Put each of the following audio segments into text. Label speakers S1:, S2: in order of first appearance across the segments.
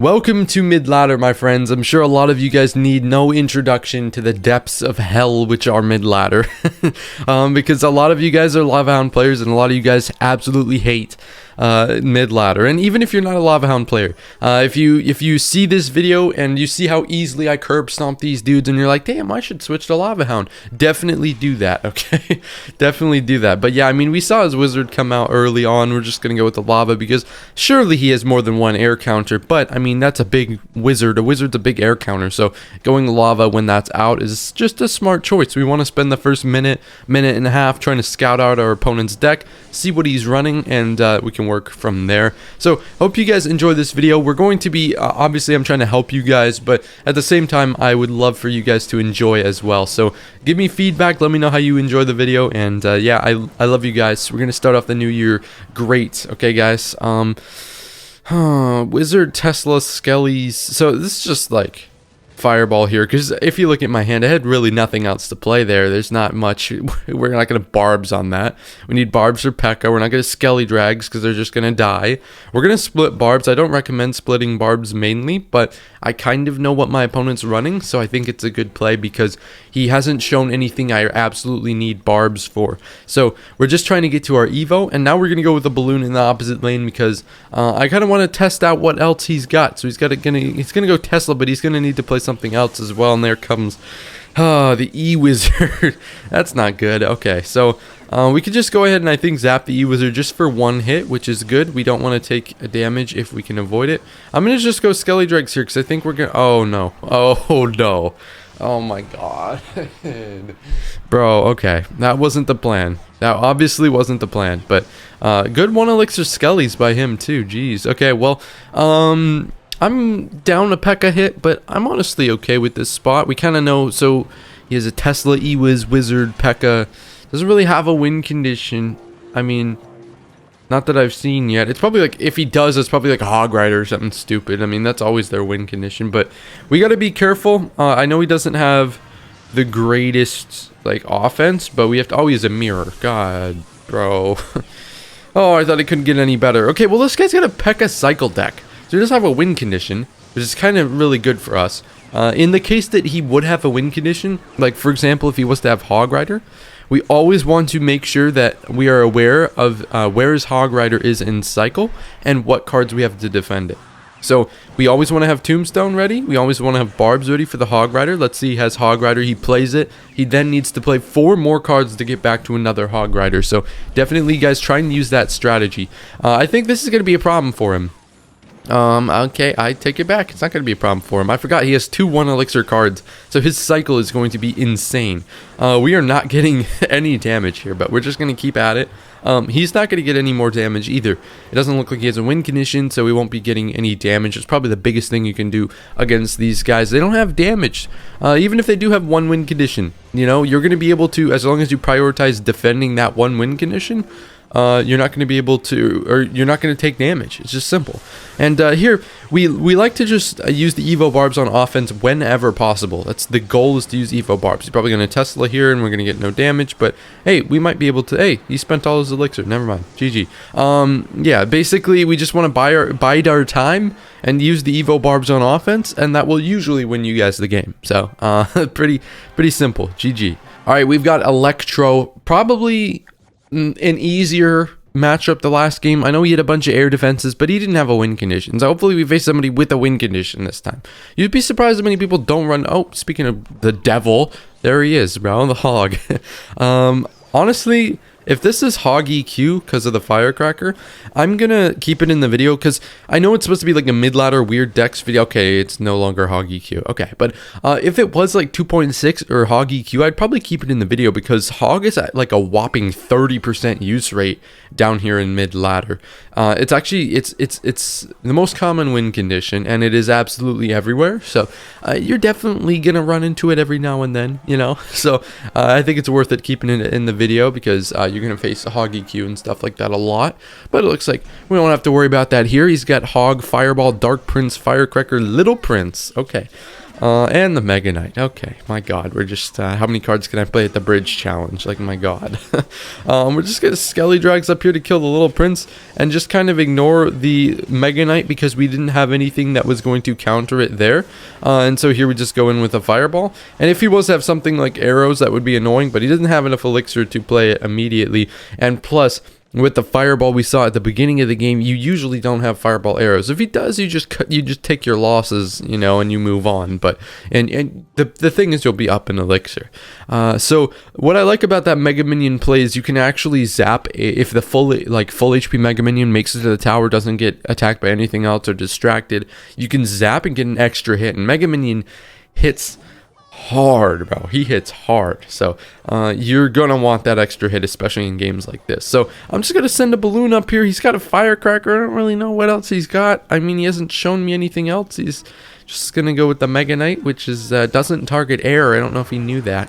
S1: Welcome to Midladder, my friends. I'm sure a lot of you guys need no introduction to the depths of hell which are Midladder. Because a lot of you guys are Lava Hound players and a lot of you guys absolutely hate Midladder. And even if you're not a Lava Hound player, if you see this video and you see how easily I curb stomp these dudes and you're like, damn, I should switch to Lava Hound, definitely do that, okay? Definitely do that. But yeah, I mean, we saw his wizard come out early on. We're just gonna go with the lava because surely he has more than one air counter, but I mean, that's a big wizard. A wizard's a big air counter, so going lava when that's out is just a smart choice. We want to spend the first minute and a half trying to scout out our opponent's deck, see what he's running, and we can work from there. So hope you guys enjoy this video. We're going to be obviously I'm trying to help you guys, but at the same time I would love for you guys to enjoy as well. So give me feedback, let me know how you enjoy the video, and yeah, I love you guys. We're gonna start off the new year great. Okay guys, Wizard, Tesla, Skellies. So this is just like fireball here, because if you look at my hand, I had really nothing else to play there. There's not much. We're not going to barbs on that. We need barbs for P.E.K.K.A. We're not going to Skelly drags because they're just going to die. We're going to split barbs. I don't recommend splitting barbs mainly, but I kind of know what my opponent's running, so I think it's a good play because he hasn't shown anything I absolutely need barbs for. So we're just trying to get to our Evo, and now we're going to go with a balloon in the opposite lane because I kind of want to test out what else he's got. So he's going to go Tesla, but he's going to need to play something else as well, and there comes the E-Wizard. That's not good. Okay, so we could just go ahead and I think zap the E-Wizard just for one hit, which is good. We don't want to take a damage if we can avoid it. I'm going to just go Skelly Dregs here because I think we're going to... Oh, no. Oh, no. Oh, my God. Bro, okay. That wasn't the plan. That obviously wasn't the plan, but good 1 elixir Skellies by him, too. Jeez. Okay, well, I'm down a P.E.K.K.A. hit, but I'm honestly okay with this spot. We kind of know, so he has a Tesla, E-Wiz, Wizard, P.E.K.K.A. Doesn't really have a win condition. I mean, not that I've seen yet. It's probably like, if he does, it's probably like a Hog Rider or something stupid. I mean, that's always their win condition, but we got to be careful. I know he doesn't have the greatest, like, offense, but we have to always a mirror. God, bro. Oh, I thought it couldn't get any better. Okay, well, this guy's got a P.E.K.K.A. cycle deck. So he does have a win condition, which is kind of really good for us. In the case that he would have a win condition, like for example, if he was to have Hog Rider, we always want to make sure that we are aware of where his Hog Rider is in cycle and what cards we have to defend it. So we always want to have Tombstone ready. We always want to have Barbs ready for the Hog Rider. Let's see, he has Hog Rider. He plays it. He then needs to play 4 more cards to get back to another Hog Rider. So definitely, guys, try and use that strategy. I think this is going to be a problem for him. Okay, I take it back. It's not going to be a problem for him. I forgot he has 2 1 elixir cards, so his cycle is going to be insane. We are not getting any damage here, but we're just going to keep at it. He's not going to get any more damage either. It doesn't look like he has a win condition, so we won't be getting any damage. It's probably the biggest thing you can do against these guys. They don't have damage. Even if they do have 1 win condition, you know, you're going to be able to, as long as you prioritize defending that 1 win condition, you're not going to be able to, or you're not going to take damage. It's just simple. And here, we like to just use the Evo Barbs on offense whenever possible. That's the goal, is to use Evo Barbs. He's probably going to Tesla here, and we're going to get no damage, but hey, we might be able to, hey, he spent all his elixir. Never mind. GG. Yeah, basically, we just want to bide our time and use the Evo Barbs on offense, and that will usually win you guys the game. So, pretty simple. GG. All right, we've got Electro, probably an easier matchup the last game. I know he had a bunch of air defenses, but he didn't have a win condition. So hopefully we face somebody with a win condition this time. You'd be surprised how many people don't run. Oh, speaking of the devil, there he is, bro, the hog. Honestly, if this is Hog EQ because of the firecracker, I'm gonna keep it in the video because I know it's supposed to be like a mid-ladder weird decks video. Okay, it's no longer Hog EQ. Okay, but if it was like 2.6 or Hog EQ, I'd probably keep it in the video because Hog is at like a whopping 30% use rate down here in mid-ladder. It's actually, it's the most common win condition, and it is absolutely everywhere. So you're definitely gonna run into it every now and then, you know. So I think it's worth it keeping it in the video because you're going to face a Hog EQ and stuff like that a lot. But it looks like we don't have to worry about that here. He's got Hog, Fireball, Dark Prince, Firecracker, Little Prince. Okay. And the Mega Knight. Okay, my god, we're just, how many cards can I play at the bridge challenge? Like, my god. We're just gonna Skelly Drags up here to kill the little prince, and just kind of ignore the Mega Knight because we didn't have anything that was going to counter it there. And so here we just go in with a Fireball. And if he was to have something like arrows, that would be annoying, but he doesn't have enough elixir to play it immediately. And plus, with the Fireball we saw at the beginning of the game, you usually don't have Fireball arrows. If he does, you just take your losses, you know, and you move on. But and the thing is, you'll be up in elixir. So what I like about that Mega Minion play is you can actually zap if the full HP Mega Minion makes it to the tower, doesn't get attacked by anything else or distracted. You can zap and get an extra hit. And Mega Minion hits hard, bro. He hits hard. So you're gonna want that extra hit, especially in games like this. So I'm just gonna send a balloon up here. He's got a firecracker. I don't really know what else he's got. I mean, he hasn't shown me anything else. He's just gonna go with the Mega Knight, which is doesn't target air. I don't know if he knew that.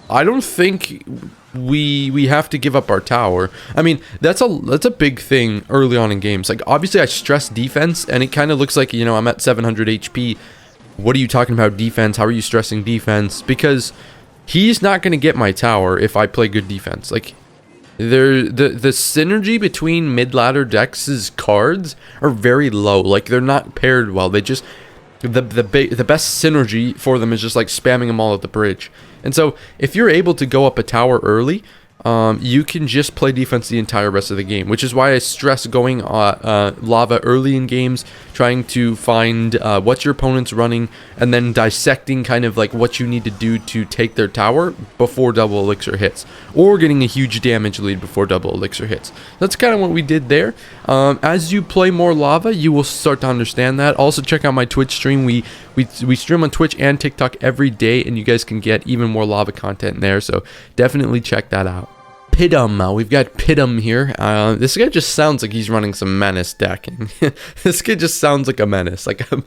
S1: I don't think we have to give up our tower. I mean, that's a big thing early on in games. Like, obviously I stress defense, and it kind of looks like, you know, I'm at 700 HP. What are you talking about defense? How are you stressing defense? Because he's not going to get my tower if I play good defense. Like, the synergy between mid-ladder decks' cards are very low. Like, they're not paired well. They just, the best synergy for them is just like spamming them all at the bridge. And so if you're able to go up a tower early, you can just play defense the entire rest of the game, which is why I stress going lava early in games, trying to find what your opponent's running, and then dissecting kind of like what you need to do to take their tower before double elixir hits, or getting a huge damage lead before double elixir hits. That's kind of what we did there. As you play more lava, you will start to understand that. Also, check out my Twitch stream. We stream on Twitch and TikTok every day, and you guys can get even more lava content there, so definitely check that out. Pitum, we've got Pitum here. This guy just sounds like he's running some menace decking. This kid just sounds like a menace. Like, I'm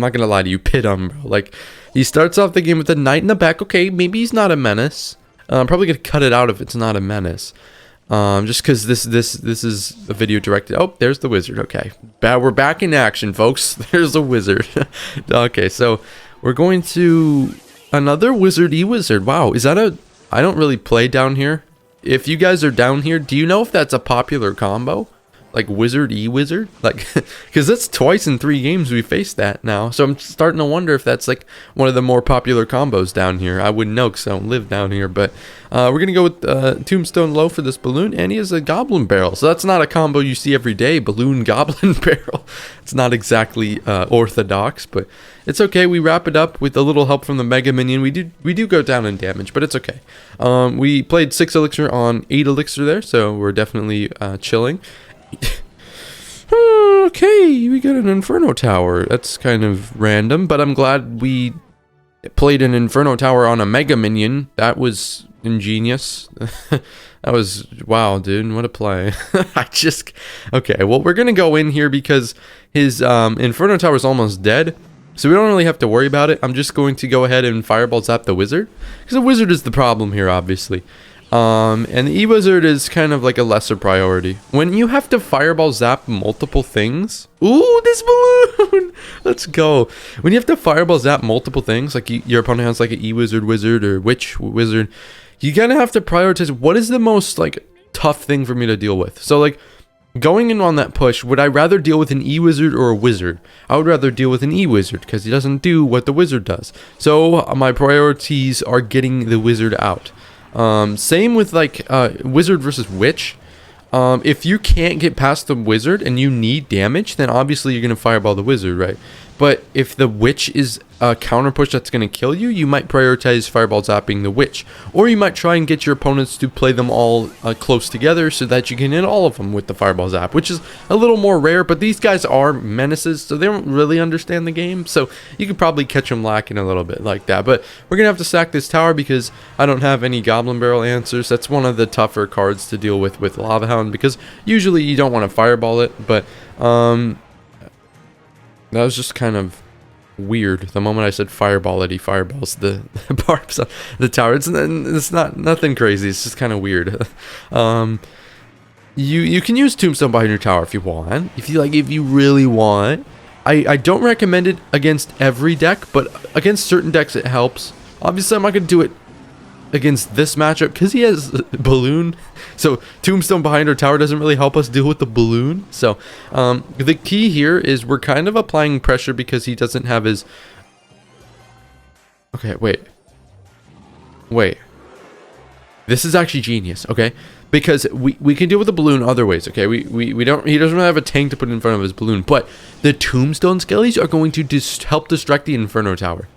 S1: not gonna lie to you, Pitum, bro. Like, he starts off the game with a knight in the back. Okay, maybe he's not a menace. I'm probably gonna cut it out if it's not a menace. Just because this is a video directed. Oh, there's the wizard. Okay, we're back in action, folks. There's a wizard. Okay, so we're going to another wizard-y wizard. Wow, is that a? I don't really play down here. If you guys are down here, do you know if that's a popular combo? Like wizard-y wizard? Like, because that's twice in 3 games we faced that now. So I'm starting to wonder if that's like one of the more popular combos down here. I wouldn't know because I don't live down here. But we're going to go with Tombstone Low for this balloon. And he has a Goblin Barrel. So that's not a combo you see every day. Balloon Goblin Barrel. It's not exactly orthodox, but it's okay. We wrap it up with a little help from the Mega Minion. We do go down in damage, but it's okay. We played 6 elixir on 8 elixir there, so we're definitely chilling. Okay, we got an Inferno Tower. That's kind of random, but I'm glad we played an Inferno Tower on a Mega Minion. That was ingenious. That was, wow, dude, what a play. Okay, well, we're gonna go in here because his Inferno Tower is almost dead. So we don't really have to worry about it. I'm just going to go ahead and Fireball Zap the Wizard, because the Wizard is the problem here, obviously. And the E-Wizard is kind of like a lesser priority. When you have to Fireball Zap multiple things... Ooh, this balloon! Let's go. When you have to Fireball Zap multiple things, like your opponent has like an E-Wizard wizard or Witch wizard, you kind of have to prioritize what is the most like tough thing for me to deal with. So like, going in on that push, would I rather deal with an E-Wizard or a Wizard? I would rather deal with an E-Wizard because he doesn't do what the Wizard does. So my priorities are getting the Wizard out. Same with like Wizard versus Witch. If you can't get past the Wizard and you need damage, then obviously you're going to Fireball the Wizard, right? But if the Witch is a counter push that's going to kill you, you might prioritize Fireball Zapping the Witch. Or you might try and get your opponents to play them all close together so that you can hit all of them with the Fireball Zap, which is a little more rare, but these guys are menaces, so they don't really understand the game. So you could probably catch them lacking a little bit like that. But we're going to have to sack this tower because I don't have any Goblin Barrel answers. That's one of the tougher cards to deal with Lava Hound because usually you don't want to Fireball it, but that was just kind of weird. The moment I said fireball it, he fireballs the barbs on the tower. It's not nothing crazy. It's just kind of weird. You can use Tombstone behind your tower if you want. If you really want. I don't recommend it against every deck, but against certain decks it helps. Obviously, I'm not going to do it against this matchup because he has balloon. So tombstone behind our tower doesn't really help us deal with the balloon. So the key here is we're kind of applying pressure because he doesn't have his... Okay, wait. This is actually genius, okay? Because we can deal with the balloon other ways, okay? We don't... He doesn't really have a tank to put in front of his balloon, but the tombstone skellies are going to help distract the Inferno Tower,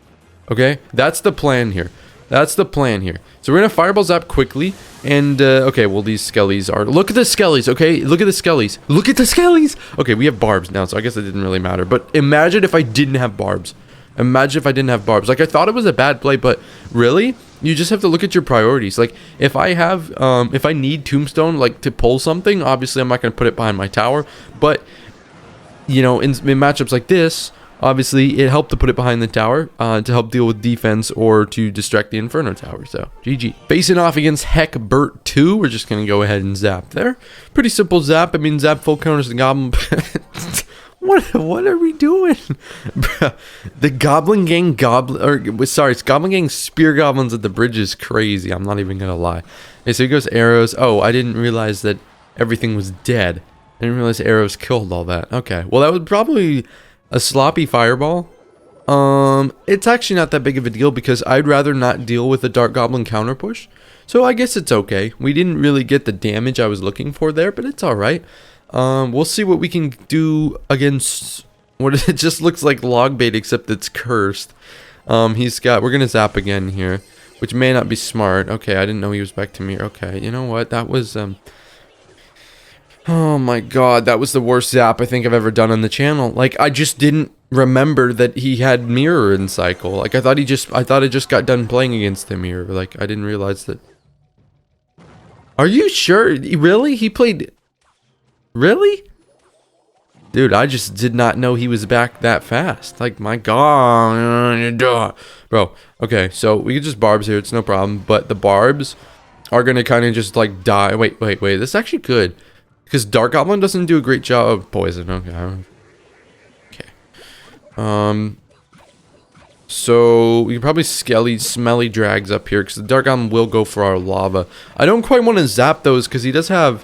S1: okay? That's the plan here. That's the plan here. So we're gonna fireball zap quickly, and okay, well these skellies are... Look at the skellies, okay? Look at the skellies. Look at the skellies! Okay, we have barbs now, so I guess it didn't really matter. But imagine if I didn't have barbs. Imagine if I didn't have barbs. Like, I thought it was a bad play, but really, you just have to look at your priorities. Like, if I have, if I need tombstone, like, to pull something, obviously I'm not going to put it behind my tower. But, you know, in matchups like this, obviously it helped to put it behind the tower to help deal with defense or to distract the Inferno Tower. So, GG. Facing off against Heckbert 2, we're just going to go ahead and zap there. Pretty simple zap. I mean, zap full counters the Goblin... What are we doing? The Goblin Gang it's Goblin Gang Spear Goblins at the bridge is crazy. I'm not even gonna lie. Okay, so he goes arrows. Oh, I didn't realize that everything was dead. I didn't realize arrows killed all that. Okay, well that was probably a sloppy fireball. It's actually not that big of a deal because I'd rather not deal with a Dark Goblin counter push. So I guess it's okay. We didn't really get the damage I was looking for there, but it's alright. We'll see what we can do against what it just looks like log bait, except it's cursed. We're gonna zap again here, which may not be smart. Okay, I didn't know he was back to mirror. Okay, you know what? That was oh my god, that was the worst zap I think I've ever done on the channel. Like, I just didn't remember that he had mirror in cycle. Like, I thought I just got done playing against the mirror. Like, I didn't realize that. Are you sure? Really? He played... Really? Dude, I just did not know he was back that fast. Like, my god. Bro, okay, so we can just barbs here. It's no problem. But the barbs are going to kind of just, like, die. Wait. This is actually good. Because Dark Goblin doesn't do a great job of poison. Okay. So we can probably smelly drags up here. Because the Dark Goblin will go for our lava. I don't quite want to zap those because he does have...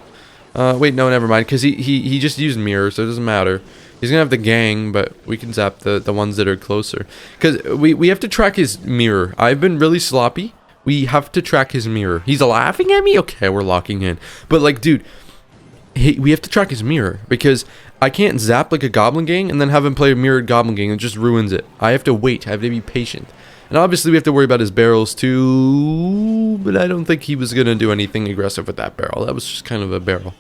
S1: wait, no, never mind, because he just used mirror, so it doesn't matter. He's gonna have the gang, but we can zap the ones that are closer. Because we have to track his mirror. I've been really sloppy. We have to track his mirror. He's laughing at me? Okay, we're locking in. But, like, dude, we have to track his mirror, because I can't zap, like, a Goblin Gang and then have him play a mirrored Goblin Gang. It just ruins it. I have to wait. I have to be patient. And obviously we have to worry about his barrels too, but I don't think he was going to do anything aggressive with that barrel. That was just kind of a barrel.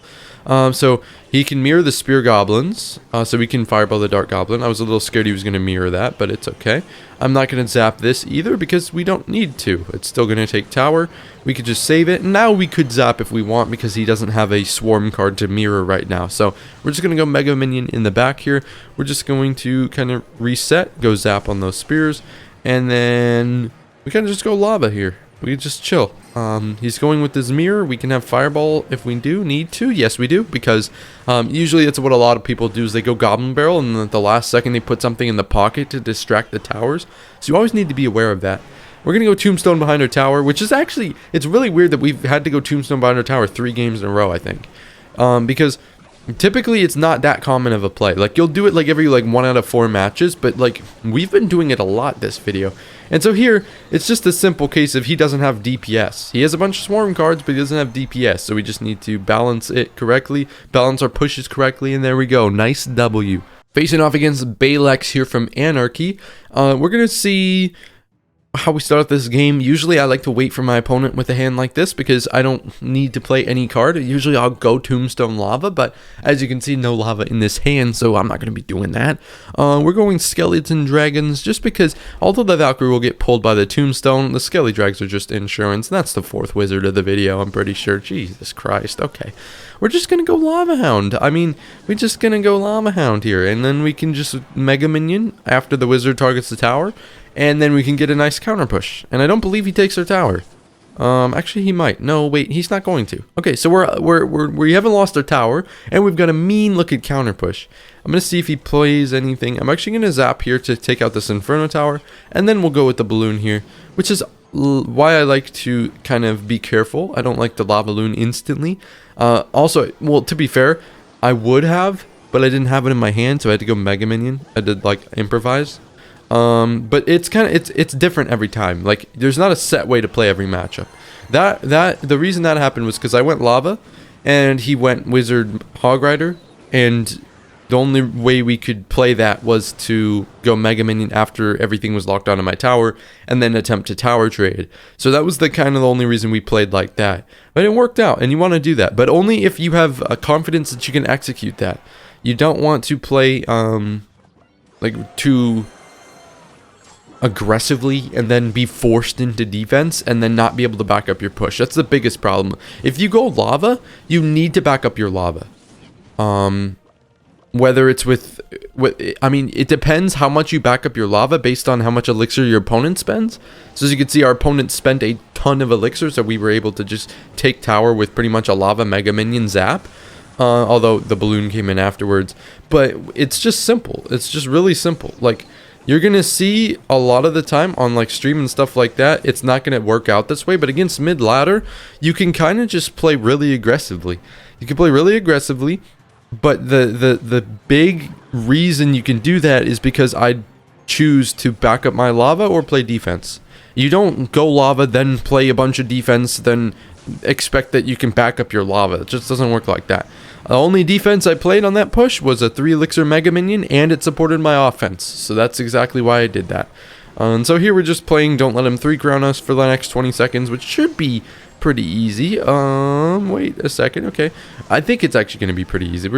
S1: So he can mirror the Spear Goblins, so we can fireball the Dark Goblin. I was a little scared he was going to mirror that, but it's okay. I'm not going to zap this either because we don't need to. It's still going to take tower. We could just save it. And now we could zap if we want because he doesn't have a swarm card to mirror right now. So we're just going to go Mega Minion in the back here. We're just going to kind of reset, go zap on those spears. And then we kind of just go lava here. We can just chill. He's going with his mirror. We can have fireball if we do need to. Yes, we do. Because usually that's what a lot of people do is they go Goblin Barrel. And then at the last second they put something in the pocket to distract the towers. So you always need to be aware of that. We're going to go Tombstone behind our tower. Which is actually, it's really weird that we've had to go Tombstone behind our tower 3 games in a row, I think. Because... typically it's not that common of a play. Like, you'll do it like every 1 out of 4 matches, but like we've been doing it a lot this video. And so here it's just a simple case of he doesn't have DPS. He has a bunch of swarm cards, but he doesn't have DPS, so we just need to balance it correctly, balance our pushes correctly, and there we go. Nice W. Facing off against Balex here from Anarchy. We're gonna see how we start this game. Usually I like to wait for my opponent with a hand like this because I don't need to play any card. Usually I'll go Tombstone Lava, but as you can see, no lava in this hand, so I'm not going to be doing that. We're going Skeleton Dragons just because although the Valkyrie will get pulled by the Tombstone, the Skelly Drags are just insurance. That's the 4th wizard of the video, I'm pretty sure. Jesus Christ. Okay. We're just going to go Lava Hound. I mean, we're just going to go Lava Hound here, and then we can just Mega Minion after the wizard targets the tower. And then we can get a nice counter push. And I don't believe he takes our tower. Actually, he might. No, wait, he's not going to. Okay, so we haven't lost our tower, and we've got a mean-looking counter push. I'm gonna see if he plays anything. I'm actually gonna zap here to take out this Inferno tower, and then we'll go with the balloon here, which is why I like to kind of be careful. I don't like the lavaloon instantly. Also, well, to be fair, I would have, but I didn't have it in my hand, so I had to go Mega Minion. I did like improvise. But it's kind of it's different every time. Like there's not a set way to play every matchup. The reason that happened was because I went lava, and he went wizard hog rider, and the only way we could play that was to go Mega Minion after everything was locked onto my tower, and then attempt to tower trade. So that was the only reason we played like that. But it worked out, and you want to do that, but only if you have a confidence that you can execute that. You don't want to play like too aggressively and then be forced into defense and then not be able to back up your push. That's the biggest problem. If you go lava, you need to back up your lava. Whether it's with I mean, it depends how much you back up your lava based on how much elixir your opponent spends. So as you can see, our opponent spent a ton of elixir, so we were able to just take tower with pretty much a lava Mega Minion zap. Although the balloon came in afterwards. But it's just simple. It's just really simple. Like, you're gonna see a lot of the time on like stream and stuff like that, it's not gonna work out this way. But against mid ladder, you can kind of just play really aggressively. You can play really aggressively, but the big reason you can do that is because I choose to back up my lava or play defense. You don't go lava, then play a bunch of defense, then expect that you can back up your lava. It just doesn't work like that. The only defense I played on that push was a 3 elixir Mega Minion, and it supported my offense. So that's exactly why I did that. And so here we're just playing Don't Let Him 3 crown us for the next 20 seconds, which should be pretty easy. Wait a second. Okay. I think it's actually going to be pretty easy.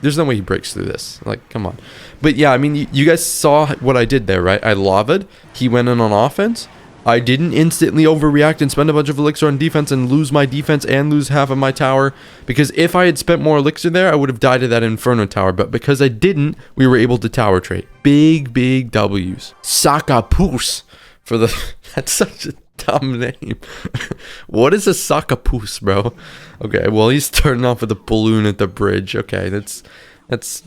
S1: There's no way he breaks through this. Like, come on. But yeah, I mean, you guys saw what I did there, right? I lava'd. He went in on offense. I didn't instantly overreact and spend a bunch of elixir on defense and lose my defense and lose half of my tower. Because if I had spent more elixir there, I would have died to that Inferno tower. But because I didn't, we were able to tower trade. Big W's. Sakao for the... That's such a dumb name. What is a Sakao, bro? Okay, well, he's starting off with a balloon at the bridge. Okay, that's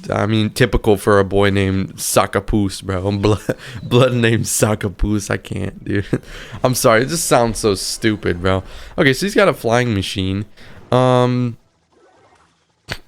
S1: I mean, typical for a boy named Sakao, bro. Blood named Sakao. I can't, dude. I'm sorry, it just sounds so stupid, bro. Okay, so he's got a flying machine. I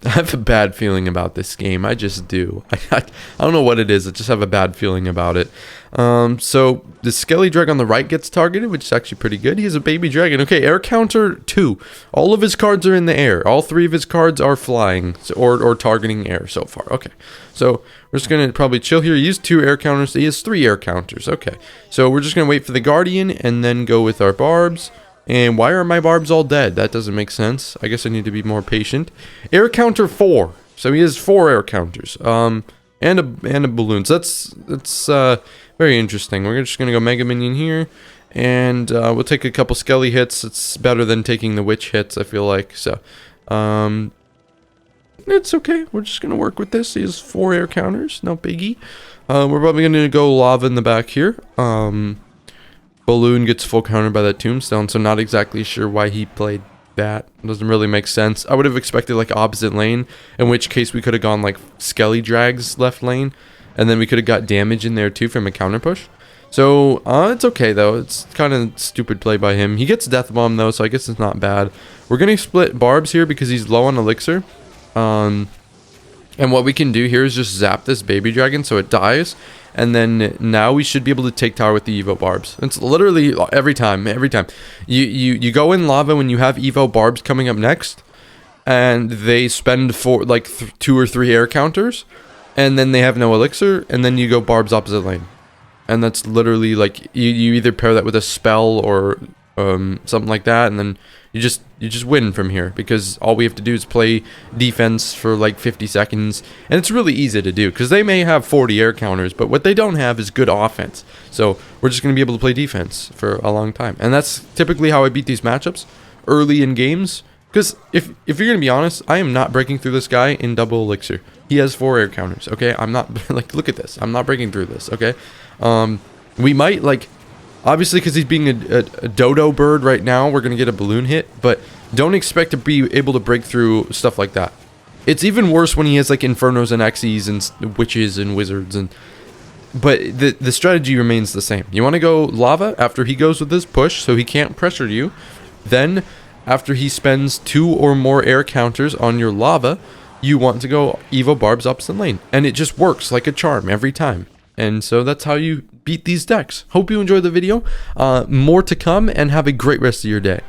S1: have a bad feeling about this game. I just do. I don't know what it is. I just have a bad feeling about it. So the Skelly Drag on the right gets targeted, which is actually pretty good. He has a baby dragon. Okay, air counter 2. All of his cards are in the air. All 3 of his cards are flying or targeting air so far. Okay, so we're just going to probably chill here. He used 2 air counters. He has 3 air counters. Okay, so we're just going to wait for the Guardian and then go with our Barbs. And why are my Barbs all dead? That doesn't make sense. I guess I need to be more patient. Air counter 4. So he has 4 air counters. And a balloon. So that's very interesting. We're just gonna go Mega Minion here, and we'll take a couple Skelly hits. It's better than taking the Witch hits, I feel like. So it's okay. We're just gonna work with this. He has 4 air counters. No biggie. We're probably gonna go lava in the back here. Balloon gets full countered by that tombstone, so not exactly sure why he played that. Doesn't really make sense. I would have expected like opposite lane, in which case we could have gone like Skelly Drags left lane, and then we could have got damage in there too from a counter push. So it's okay though. It's kind of stupid play by him. He gets Death Bomb though, so I guess it's not bad. We're gonna split Barbs here because he's low on elixir. And what we can do here is just zap this baby dragon so it dies. And then now we should be able to take tower with the Evo Barbs. It's literally every time. You go in lava when you have Evo Barbs coming up next. And they spend for like 2 or 3 air counters. And then they have no elixir. And then you go Barbs opposite lane. And that's literally like, you either pair that with a spell or something like that. And then you just win from here, because all we have to do is play defense for like 50 seconds, and it's really easy to do because they may have 40 air counters, but what they don't have is good offense. So we're just going to be able to play defense for a long time, and that's typically how I beat these matchups early in games. Because if you're going to be honest, I am not breaking through this guy in double elixir. He has 4 air counters. Okay, I'm not like, look at this. I'm not breaking through this. Okay, we might like Obviously, because he's being a dodo bird right now, we're going to get a balloon hit, but don't expect to be able to break through stuff like that. It's even worse when he has like Infernos and Xyz and witches and wizards, but the strategy remains the same. You want to go lava after he goes with his push, so he can't pressure you. Then, after he spends 2 or more air counters on your lava, you want to go Evo Barbs opposite lane. And it just works like a charm every time. And so that's how you beat these decks. Hope you enjoyed the video. More to come, and have a great rest of your day.